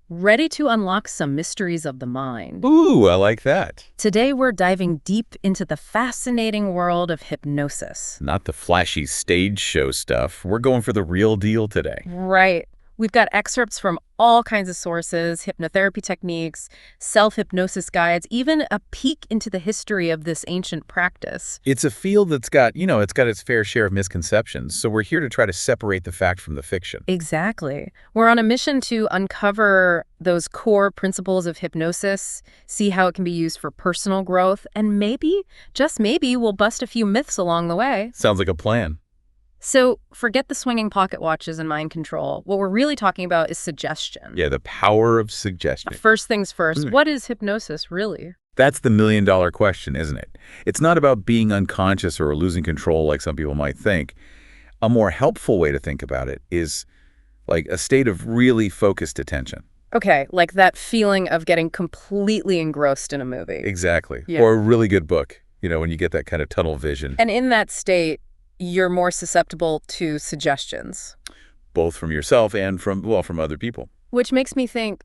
Ready to unlock some mysteries of the mind? Ooh, I like that. Today we're diving deep into the fascinating world of hypnosis. Not the flashy stage show stuff. We're going for the real deal today. Right. We've got excerpts from all kinds of sources, hypnotherapy techniques, self-hypnosis guides, even a peek into the history of this ancient practice. It's a field that's got, it's got its fair share of misconceptions, so we're here to try to separate the fact from the fiction. Exactly. We're on a mission to uncover those core principles of hypnosis, see how it can be used for personal growth, and maybe, just maybe, we'll bust a few myths along the way. Sounds like a plan. So forget the swinging pocket watches and mind control. What we're really talking about is suggestion. Yeah, the power of suggestion. First things first, what is hypnosis really? That's the million-dollar question, isn't it? It's not about being unconscious or losing control like some people might think. A more helpful way to think about it is like a state of really focused attention. Okay, like that feeling of getting completely engrossed in a movie. Exactly. Yeah. Or a really good book, when you get that kind of tunnel vision. And in that state, you're more susceptible to suggestions. Both from yourself and from other people. Which makes me think,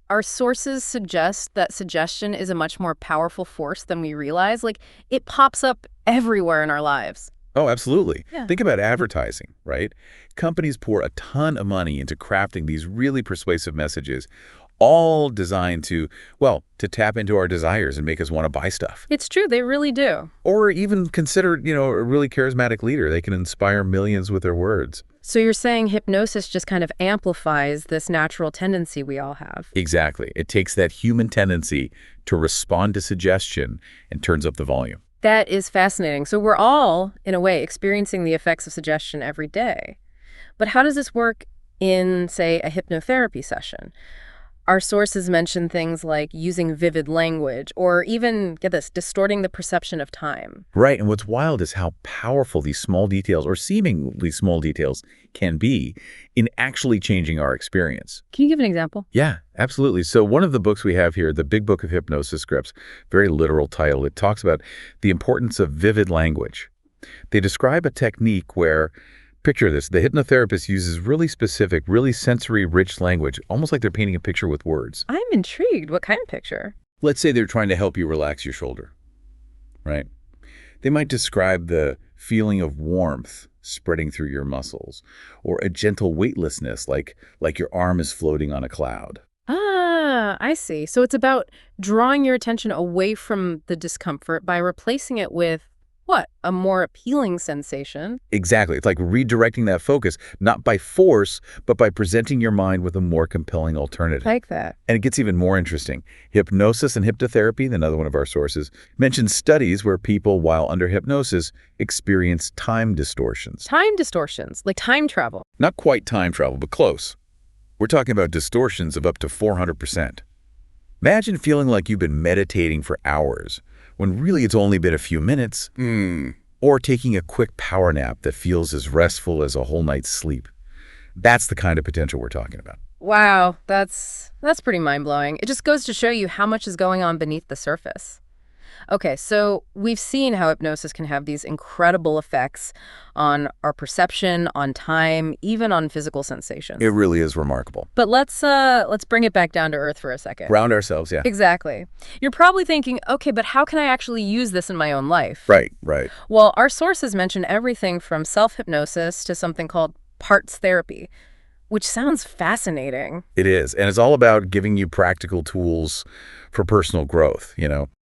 our sources suggest that suggestion is a much more powerful force than we realize. Like, it pops up everywhere in our lives. Oh, absolutely. Yeah. Think about advertising, right? Companies pour a ton of money into crafting these really persuasive messages, all designed to tap into our desires and make us want to buy stuff. It's true, they really do. Or even consider, a really charismatic leader. They can inspire millions with their words. So you're saying hypnosis just kind of amplifies this natural tendency we all have. Exactly. It takes that human tendency to respond to suggestion and turns up the volume. That is fascinating. So we're all, in a way, experiencing the effects of suggestion every day. But how does this work in, say, a hypnotherapy session? Our sources mention things like using vivid language or even, get this, distorting the perception of time. Right, and what's wild is how powerful these small details, or seemingly small details, can be in actually changing our experience. Can you give an example? Yeah, absolutely. So one of the books we have here, the Big Book of Hypnosis Scripts, very literal title, it talks about the importance of vivid language. They describe a technique where, picture this, the hypnotherapist uses really specific, really sensory-rich language, almost like they're painting a picture with words. I'm intrigued. What kind of picture? Let's say they're trying to help you relax your shoulder, right? They might describe the feeling of warmth spreading through your muscles, or a gentle weightlessness, like your arm is floating on a cloud. Ah, I see. So it's about drawing your attention away from the discomfort by replacing it with a more appealing sensation. Exactly. It's like redirecting that focus, not by force, but by presenting your mind with a more compelling alternative. Like that. And it gets even more interesting. Hypnosis and hypnotherapy, another one of our sources, mentions studies where people, while under hypnosis, experience time distortions. Time distortions, like time travel. Not quite time travel, but close. We're talking about distortions of up to 400%. Imagine feeling like you've been meditating for hours, when really it's only been a few minutes, or taking a quick power nap that feels as restful as a whole night's sleep. That's the kind of potential we're talking about. Wow, that's pretty mind-blowing. It just goes to show you how much is going on beneath the surface. Okay, so we've seen how hypnosis can have these incredible effects on our perception, on time, even on physical sensations. It really is remarkable. But let's bring it back down to earth for a second. Ground ourselves, yeah. Exactly. You're probably thinking, okay, but how can I actually use this in my own life? Right. Well, our sources mention everything from self-hypnosis to something called parts therapy, which sounds fascinating. It is, and it's all about giving you practical tools for personal growth,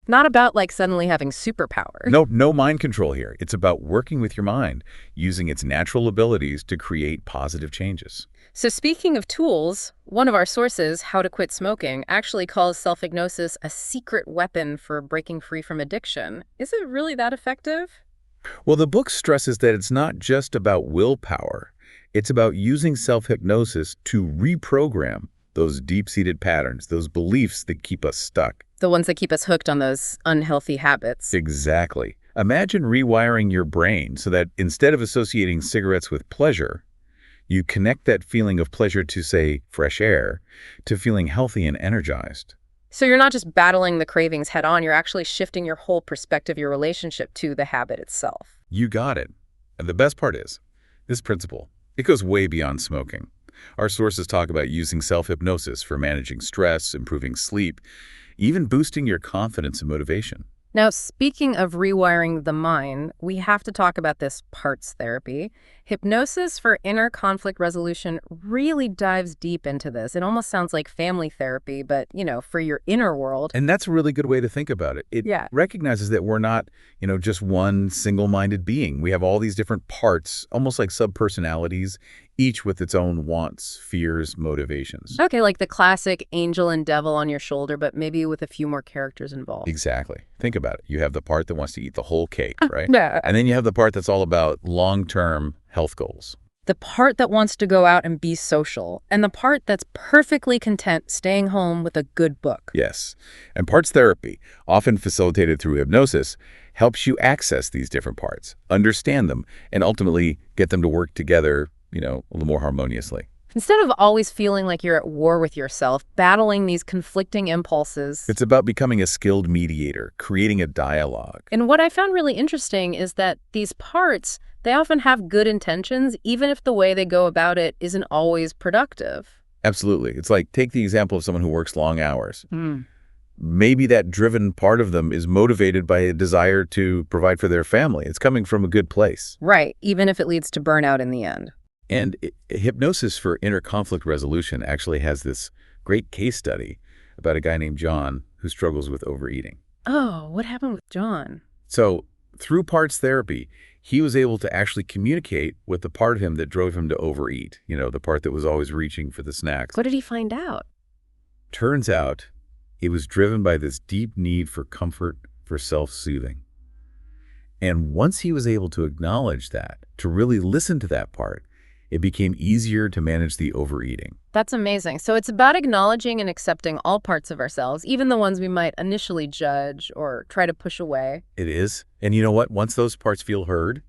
Not about like suddenly having superpowers. No mind control here. It's about working with your mind, using its natural abilities to create positive changes. So speaking of tools, one of our sources, How to Quit Smoking, actually calls self-hypnosis a secret weapon for breaking free from addiction. Is it really that effective? Well, the book stresses that it's not just about willpower. It's about using self-hypnosis to reprogram those deep-seated patterns, those beliefs that keep us stuck. The ones that keep us hooked on those unhealthy habits. Exactly. Imagine rewiring your brain so that instead of associating cigarettes with pleasure, you connect that feeling of pleasure to, say, fresh air, to feeling healthy and energized. So you're not just battling the cravings head on, you're actually shifting your whole perspective, your relationship to the habit itself. You got it. And the best part is, this principle, it goes way beyond smoking. Our sources talk about using self-hypnosis for managing stress, improving sleep, even boosting your confidence and motivation. Now, speaking of rewiring the mind, we have to talk about this parts therapy. Hypnosis for inner conflict resolution really dives deep into this. It almost sounds like family therapy, but, for your inner world. And that's a really good way to think about it. It recognizes that we're not, just one single-minded being. We have all these different parts, almost like subpersonalities, each with its own wants, fears, motivations. Okay, like the classic angel and devil on your shoulder, but maybe with a few more characters involved. Exactly. Think about it. You have the part that wants to eat the whole cake, right? Yeah. And then you have the part that's all about long-term health goals. The part that wants to go out and be social, and the part that's perfectly content staying home with a good book. Yes. And parts therapy, often facilitated through hypnosis, helps you access these different parts, understand them, and ultimately get them to work together, a little more harmoniously. Instead of always feeling like you're at war with yourself, battling these conflicting impulses. It's about becoming a skilled mediator, creating a dialogue. And what I found really interesting is that these parts, they often have good intentions, even if the way they go about it isn't always productive. Absolutely. It's like, take the example of someone who works long hours. Maybe that driven part of them is motivated by a desire to provide for their family. It's coming from a good place. Right, even if it leads to burnout in the end. And hypnosis for inner conflict resolution actually has this great case study about a guy named John who struggles with overeating. Oh, what happened with John? So through parts therapy, he was able to actually communicate with the part of him that drove him to overeat, the part that was always reaching for the snacks. What did he find out? Turns out it was driven by this deep need for comfort, for self-soothing. And once he was able to acknowledge that, to really listen to that part, it became easier to manage the overeating. That's amazing. So it's about acknowledging and accepting all parts of ourselves, even the ones we might initially judge or try to push away. It is. And you know what? Once those parts feel heard,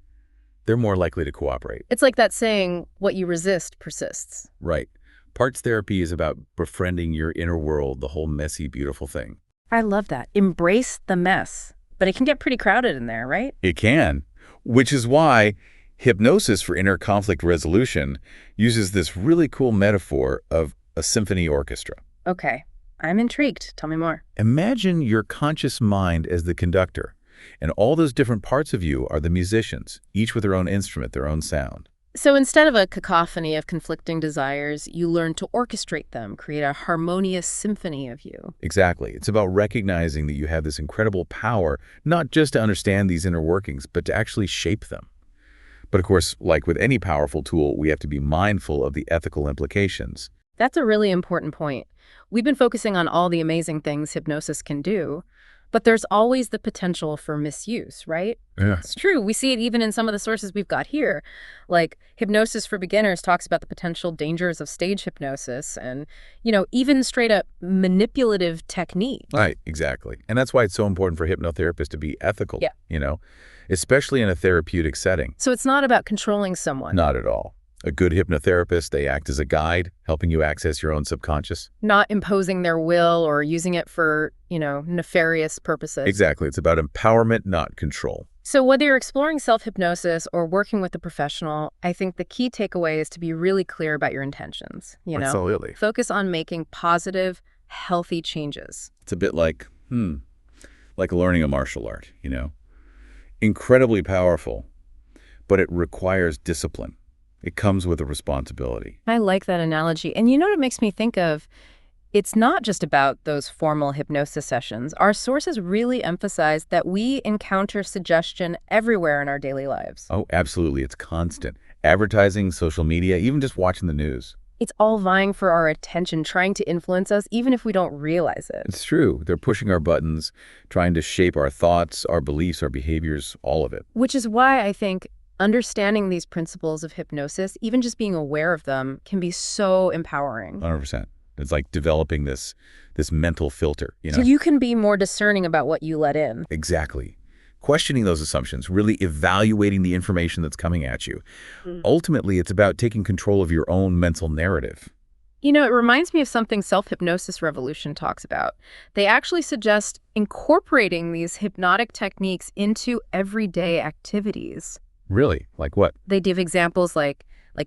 they're more likely to cooperate. It's like that saying, what you resist persists. Right. Parts therapy is about befriending your inner world, the whole messy, beautiful thing. I love that. Embrace the mess. But it can get pretty crowded in there, right? It can, which is why hypnosis for inner conflict resolution uses this really cool metaphor of a symphony orchestra. Okay, I'm intrigued. Tell me more. Imagine your conscious mind as the conductor, and all those different parts of you are the musicians, each with their own instrument, their own sound. So instead of a cacophony of conflicting desires, you learn to orchestrate them, create a harmonious symphony of you. Exactly. It's about recognizing that you have this incredible power, not just to understand these inner workings, but to actually shape them. But of course, like with any powerful tool, we have to be mindful of the ethical implications. That's a really important point. We've been focusing on all the amazing things hypnosis can do, but there's always the potential for misuse, right? Yeah. It's true. We see it even in some of the sources we've got here. Like Hypnosis for Beginners talks about the potential dangers of stage hypnosis and, even straight up manipulative technique. Right, exactly. And that's why it's so important for hypnotherapists to be ethical, especially in a therapeutic setting. So it's not about controlling someone. Not at all. A good hypnotherapist, they act as a guide, helping you access your own subconscious. Not imposing their will or using it for, nefarious purposes. Exactly. It's about empowerment, not control. So whether you're exploring self-hypnosis or working with a professional, I think the key takeaway is to be really clear about your intentions. Absolutely. Focus on making positive, healthy changes. It's a bit like learning a martial art, Incredibly powerful, but it requires discipline. It comes with a responsibility. I like that analogy. And you know what it makes me think of? It's not just about those formal hypnosis sessions. Our sources really emphasize that we encounter suggestion everywhere in our daily lives. Oh, absolutely. It's constant. Advertising, social media, even just watching the news. It's all vying for our attention, trying to influence us, even if we don't realize it. It's true. They're pushing our buttons, trying to shape our thoughts, our beliefs, our behaviors, all of it. Which is why I think understanding these principles of hypnosis, even just being aware of them, can be so empowering. 100%. It's like developing this mental filter, So you can be more discerning about what you let in. Exactly. Questioning those assumptions, really evaluating the information that's coming at you. Ultimately, it's about taking control of your own mental narrative. You know, it reminds me of something Self-Hypnosis Revolution talks about. They actually suggest incorporating these hypnotic techniques into everyday activities. Really? Like what? They give examples like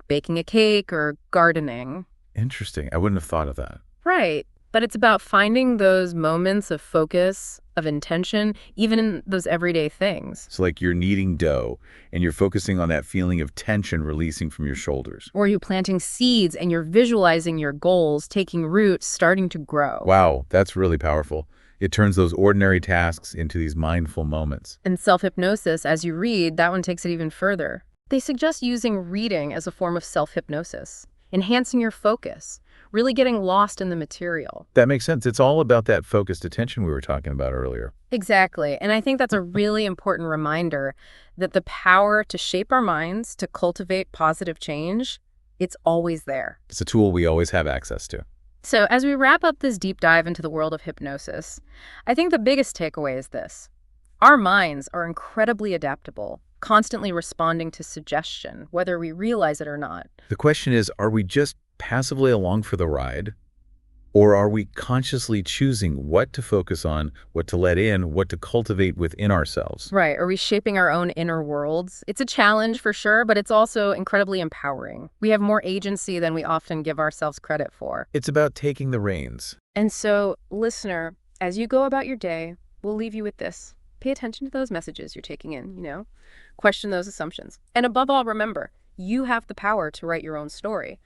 baking a cake or gardening. Interesting. I wouldn't have thought of that. Right. But it's about finding those moments of focus, of intention, even in those everyday things. So like you're kneading dough and you're focusing on that feeling of tension releasing from your shoulders. Or you're planting seeds and you're visualizing your goals, taking roots, starting to grow. Wow, that's really powerful. It turns those ordinary tasks into these mindful moments. And self-hypnosis, as you read, that one takes it even further. They suggest using reading as a form of self-hypnosis, enhancing your focus, really getting lost in the material. That makes sense. It's all about that focused attention we were talking about earlier. Exactly. And I think that's a really important reminder that the power to shape our minds, to cultivate positive change, it's always there. It's a tool we always have access to. So as we wrap up this deep dive into the world of hypnosis, I think the biggest takeaway is this. Our minds are incredibly adaptable, constantly responding to suggestion, whether we realize it or not. The question is, are we just passively along for the ride? Or are we consciously choosing what to focus on, what to let in, what to cultivate within ourselves? Right. Are we shaping our own inner worlds? It's a challenge for sure, but it's also incredibly empowering. We have more agency than we often give ourselves credit for. It's about taking the reins. And so, listener, as you go about your day, we'll leave you with this. Pay attention to those messages you're taking in, question those assumptions. And above all, remember, you have the power to write your own story.